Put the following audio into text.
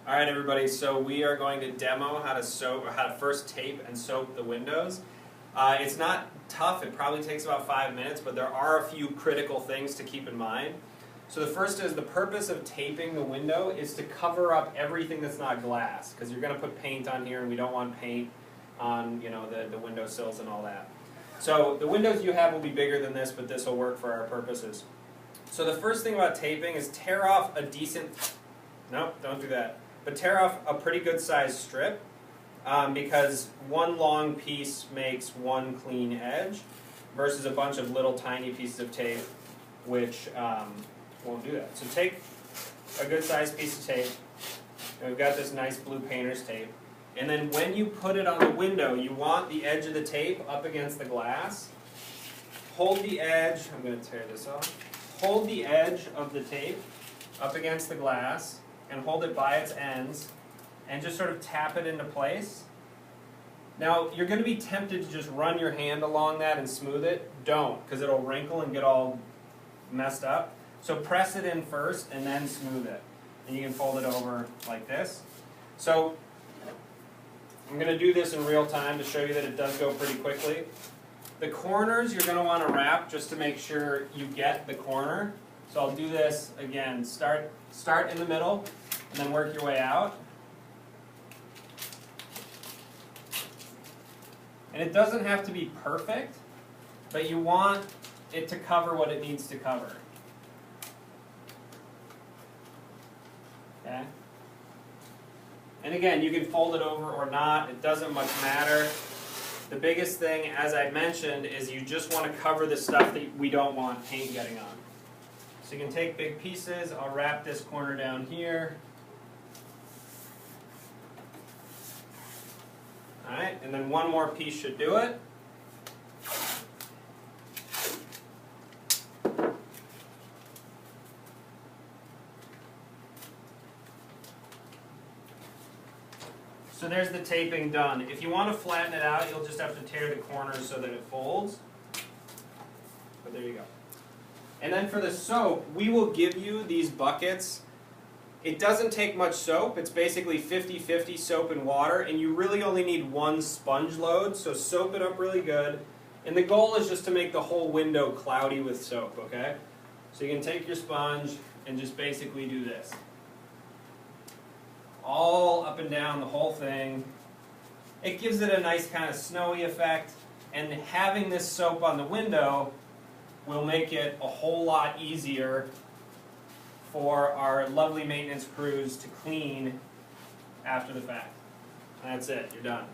All right, everybody. So we are going to demo how to first tape and soap the windows. It's not tough. It probably takes about 5 minutes, but there are a few critical things to keep in mind. So the first is the purpose of taping the window is to cover up everything that's not glass, because you're going to put paint on here, and we don't want paint on the windowsills and all that. So the windows you have will be bigger than this, but this will work for our purposes. So the first thing about taping is tear off a decent, nope, don't do that, but tear off a pretty good sized strip, because one long piece makes one clean edge versus a bunch of little tiny pieces of tape which won't do that. So take a good sized piece of tape, and we've got this nice blue painter's tape, and then when you put it on the window, you want the edge of the tape up against the glass. Hold the edge, I'm going to tear this off, hold the edge of the tape up against the glass and hold it by its ends and just sort of tap it into place. Now, you're going to be tempted to just run your hand along that and smooth it. Don't, because it'll wrinkle and get all messed up. So press it in first and then smooth it. And you can fold it over like this. So I'm going to do this in real time to show you that it does go pretty quickly. The corners you're going to want to wrap just to make sure you get the corner. So I'll do this again. Start in the middle and then work your way out. And it doesn't have to be perfect, but you want it to cover what it needs to cover. Okay? And again, you can fold it over or not. It doesn't much matter. The biggest thing, as I mentioned, is you just want to cover the stuff that we don't want paint getting on. So you can take big pieces. I'll wrap this corner down here. Alright, and then one more piece should do it. So there's the taping done. If you want to flatten it out, you'll just have to tear the corners so that it folds. But there you go. And then for the soap, we will give you these buckets. It doesn't take much soap. It's basically 50-50 soap and water, and you really only need one sponge load, so soap it up really good. And the goal is just to make the whole window cloudy with soap, okay? So you can take your sponge and just basically do this. All up and down the whole thing. It gives it a nice kind of snowy effect, and having this soap on the window will make it a whole lot easier for our lovely maintenance crews to clean after the fact. That's it, you're done.